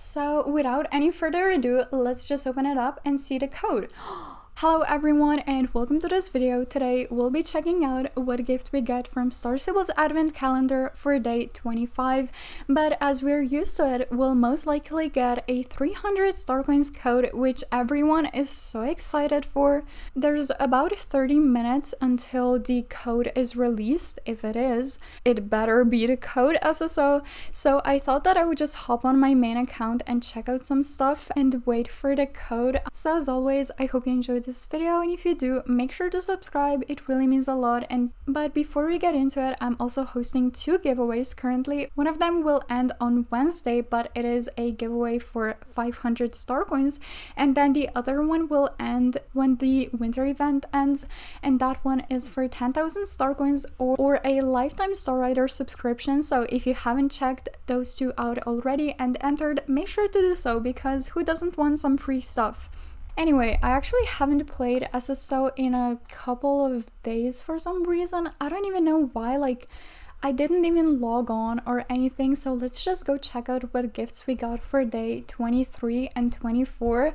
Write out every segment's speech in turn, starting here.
So without any further ado, let's just open it up and see the code. Hello everyone and welcome to this video. Today we'll be checking out what gift we get from Star Sibyl's advent calendar for day 25, but as we're used to it, we'll most likely get a 300 star coins code, which everyone is so excited for. There's about 30 minutes until the code is released. If it is, it better be the code SSO. So I thought that I would just hop on my main account and check out some stuff and wait for the code. So as always, I hope you enjoyed this video, and if you do, make sure to subscribe. It really means a lot. But before we get into it, I'm also hosting two giveaways currently. One of them will end on Wednesday, but it is a giveaway for 500 star coins, and then the other one will end when the winter event ends, and that one is for 10,000 star coins or a lifetime Star Rider subscription. So if you haven't checked those two out already and entered, make sure to do so, because who doesn't want some free stuff? Anyway, I actually haven't played SSO in a couple of days for some reason. I don't even know why, like I didn't even log on or anything. So let's just go check out what gifts we got for day 23 and 24.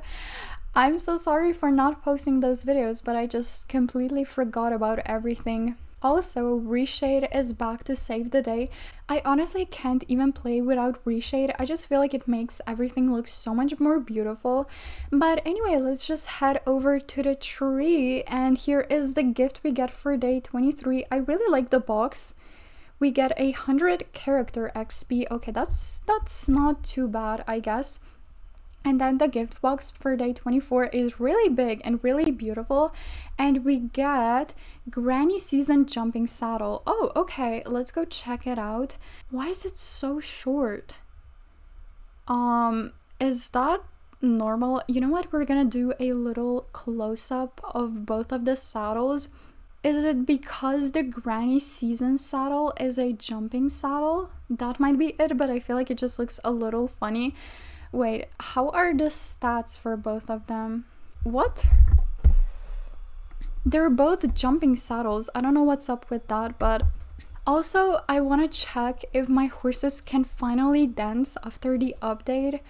I'm so sorry for not posting those videos, but I just completely forgot about everything. Also, Reshade is back to save the day. I honestly can't even play without Reshade. I just feel like it makes everything look so much more beautiful. But anyway, let's just head over to the tree, and here is the gift we get for day 23. I really like the box. We get 100 character XP. Okay, that's not too bad, I guess. And then the gift box for day 24 is really big and really beautiful, and we get Granny Season Jumping Saddle. Oh, okay, let's go check it out. Why is it so short? Is that normal? You know what, we're gonna do a little close-up of both of the saddles. Is it because the Granny Season saddle is a jumping saddle? That might be it, but I feel like it just looks a little funny. Wait, how are the stats for both of them? What? They're both jumping saddles. I don't know what's up with that, but also I want to check if my horses can finally dance after the update.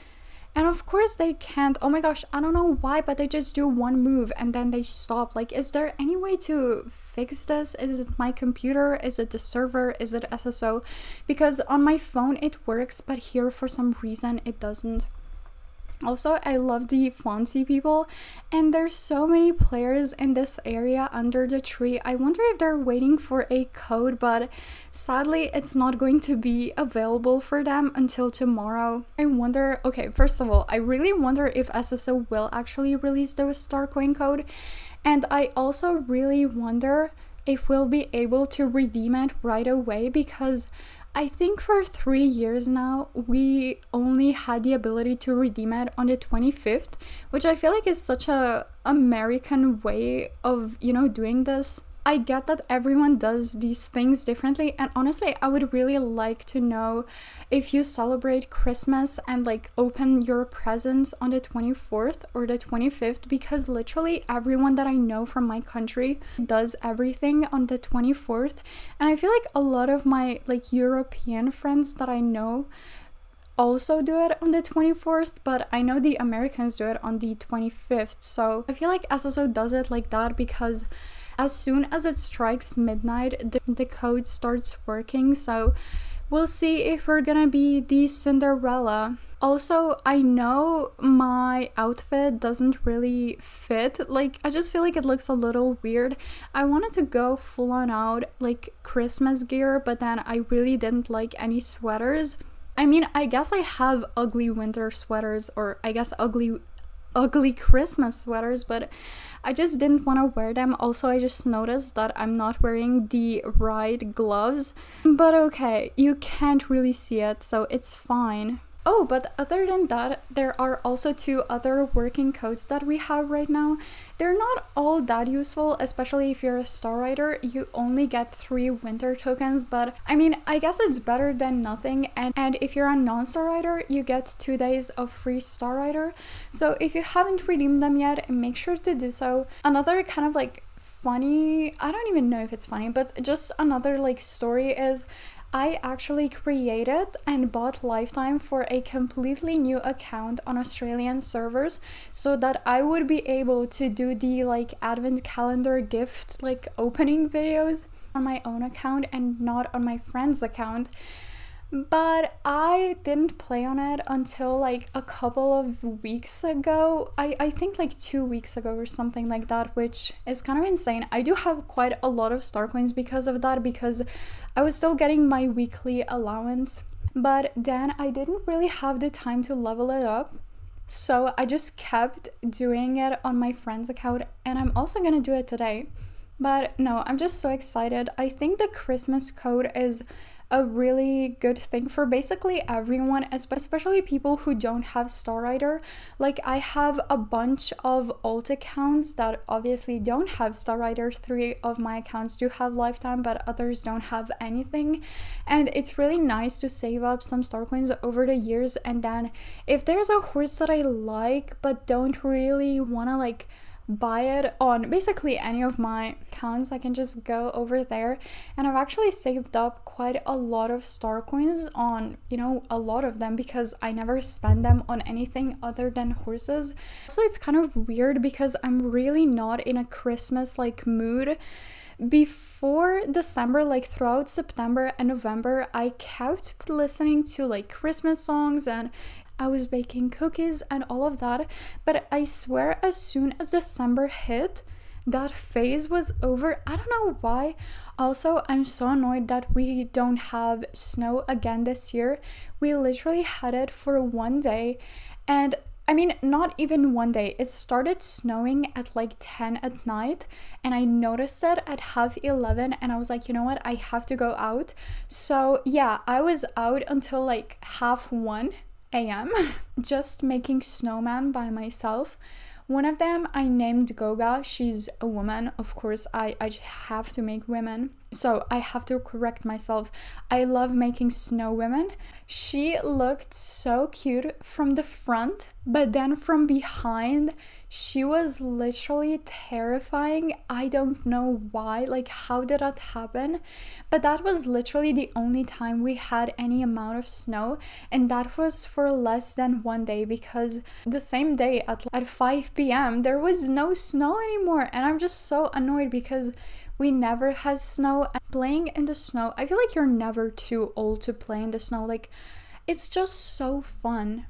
And of course they can't. Oh my gosh, I don't know why, but they just do one move and then they stop. Like, is there any way to fix this? Is it my computer? Is it the server? Is it SSO? Because on my phone it works, but here for some reason it doesn't. Also, I love the Fonzie people, and there's so many players in this area under the tree. I wonder if they're waiting for a code, but sadly it's not going to be available for them until tomorrow. I wonder, okay, first of all, I really wonder if SSO will actually release the star coin code, and I also really wonder if we'll be able to redeem it right away, because I think for 3 years now, we only had the ability to redeem it on the 25th, which I feel like is such a American way of, doing this. I get that everyone does these things differently, and honestly, I would really like to know if you celebrate Christmas and like open your presents on the 24th or the 25th, because literally everyone that I know from my country does everything on the 24th, and I feel like a lot of my like European friends that I know also do it on the 24th, but I know the Americans do it on the 25th. So I feel like SSO does it like that because as soon as it strikes midnight, the code starts working. So we'll see if we're gonna be the Cinderella. Also, I know my outfit doesn't really fit. Like, I just feel like it looks a little weird. I wanted to go full on out like Christmas gear, but then I really didn't like any sweaters. I mean, I guess I have ugly winter sweaters, or I guess ugly Christmas sweaters, but I just didn't want to wear them. Also, I just noticed that I'm not wearing the right gloves, but okay, you can't really see it, so it's fine. Oh, but other than that, there are also two other working codes that we have right now. They're not all that useful, especially if you're a Star Rider. You only get 3 winter tokens, but I mean, I guess it's better than nothing. And if you're a non-Star Rider, you get 2 days of free Star Rider. So if you haven't redeemed them yet, make sure to do so. Another kind of like funny, I don't even know if it's funny, but just another like story is I actually created and bought lifetime for a completely new account on Australian servers so that I would be able to do the like advent calendar gift like opening videos on my own account and not on my friend's account. But I didn't play on it until like a couple of weeks ago. I think like 2 weeks ago or something like that, which is kind of insane. I do have quite a lot of star coins because of that, because I was still getting my weekly allowance. But then I didn't really have the time to level it up. So I just kept doing it on my friend's account, and I'm also gonna do it today. But no, I'm just so excited. I think the Christmas code is a really good thing for basically everyone, especially people who don't have Star Rider. Like, I have a bunch of alt accounts that obviously don't have Star Rider. 3 of my accounts do have lifetime, but others don't have anything, and it's really nice to save up some star coins over the years. And then if there's a horse that I like but don't really want to like buy it on basically any of my accounts, I can just go over there. And I've actually saved up quite a lot of star coins on, you know, a lot of them, because I never spend them on anything other than horses. So it's kind of weird because I'm really not in a Christmas like mood. Before December, like throughout September and November, I kept listening to like Christmas songs and I was baking cookies and all of that, but I swear as soon as December hit, that phase was over. I don't know why. Also, I'm so annoyed that we don't have snow again this year. We literally had it for one day, and I mean, not even one day. It started snowing at like 10 at night, and I noticed it at 11:30, and I was like, you know what? I have to go out. So yeah, I was out until like 1 a.m. just making snowman by myself. One of them I named Goga. She's a woman. Of course, I have to make women. So I have to correct myself. I love making snow women. She looked so cute from the front, but then from behind, she was literally terrifying. I don't know why, like how did that happen? But that was literally the only time we had any amount of snow, and that was for less than one day, because the same day at 5 p.m. there was no snow anymore, and I'm just so annoyed because we never had snow. And playing in the snow, I feel like you're never too old to play in the snow. Like, it's just so fun.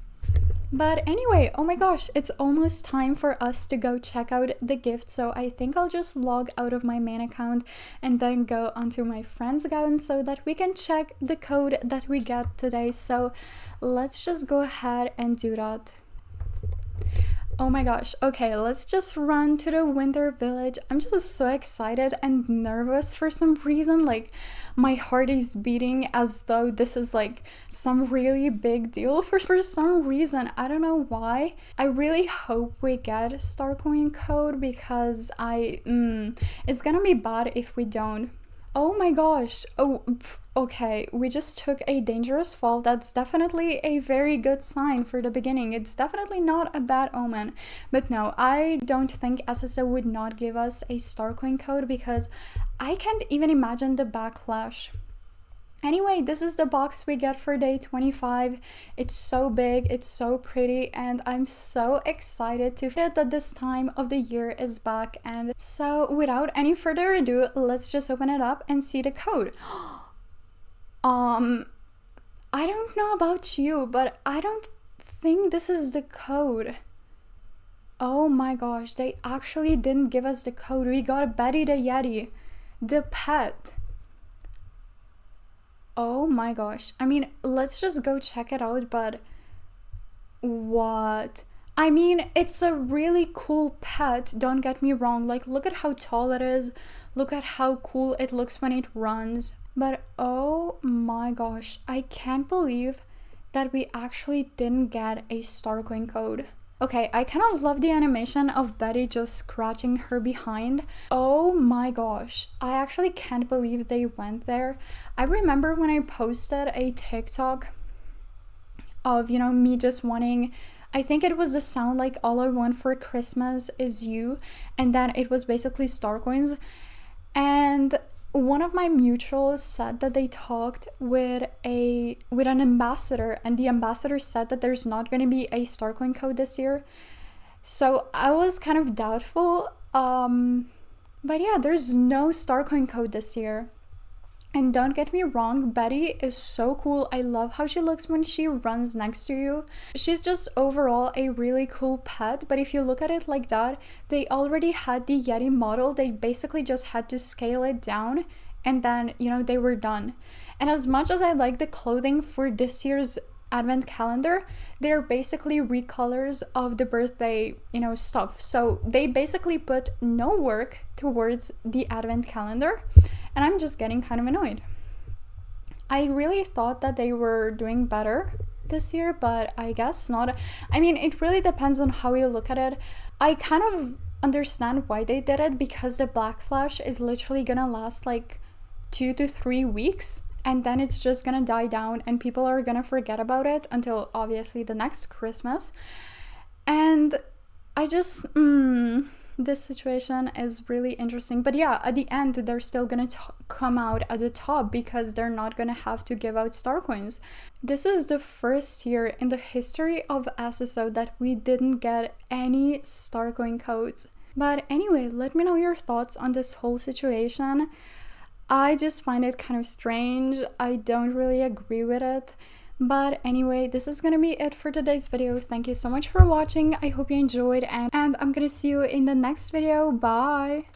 But anyway, oh my gosh, it's almost time for us to go check out the gift. So I think I'll just log out of my main account and then go onto my friend's account so that we can check the code that we get today. So let's just go ahead and do that. Oh my gosh, okay, let's just run to the winter village. I'm just so excited and nervous for some reason. Like, my heart is beating as though this is like some really big deal for some reason. I don't know why. I really hope we get Starcoin code, because it's gonna be bad if we don't. Oh my gosh. Oh, okay, we just took a dangerous fall. That's definitely a very good sign for the beginning. It's definitely not a bad omen. But no, I don't think SSO would not give us a Starcoin code, because I can't even imagine the backlash. Anyway, this is the box we get for day 25. It's so big, it's so pretty, and I'm so excited to feel that this time of the year is back. And so without any further ado, let's just open it up and see the code. I don't know about you, but I don't think this is the code. Oh my gosh, they actually didn't give us the code. We got Betty the Yeti, the pet. Oh my gosh. I mean, let's just go check it out, but what? I mean, it's a really cool pet, don't get me wrong. Like, look at how tall it is. Look at how cool it looks when it runs. But oh my gosh, I can't believe that we actually didn't get a Starcoin code. Okay, I kind of love the animation of Betty just scratching her behind. Oh my gosh, I actually can't believe they went there. I remember when I posted a TikTok of, you know, me just wanting, I think it was the sound like all I want for Christmas is you, and then it was basically Starcoins. And one of my mutuals said that they talked with an ambassador, and the ambassador said that there's not going to be a Starcoin code this year. So I was kind of doubtful. But yeah, there's no Starcoin code this year. And don't get me wrong, Betty is so cool. I love how she looks when she runs next to you. She's just overall a really cool pet, but if you look at it like that, they already had the Yeti model. They basically just had to scale it down, and then, you know, they were done. And as much as I like the clothing for this year's advent calendar, they're basically recolors of the birthday, you know, stuff. So they basically put no work towards the advent calendar, and I'm just getting kind of annoyed. I really thought that they were doing better this year, but I guess not. I mean, it really depends on how you look at it. I kind of understand why they did it, because the Black Flash is literally gonna last like 2 to 3 weeks, and then it's just gonna die down and people are gonna forget about it until obviously the next Christmas. And I just this situation is really interesting. But yeah, at the end they're still gonna come out at the top, because they're not gonna have to give out star coins. This is the first year in the history of SSO that we didn't get any star coin codes. But anyway, let me know your thoughts on this whole situation. I just find it kind of strange. I don't really agree with it. But anyway, this is gonna be it for today's video. Thank you so much for watching. I hope you enjoyed, and I'm gonna see you in the next video. Bye!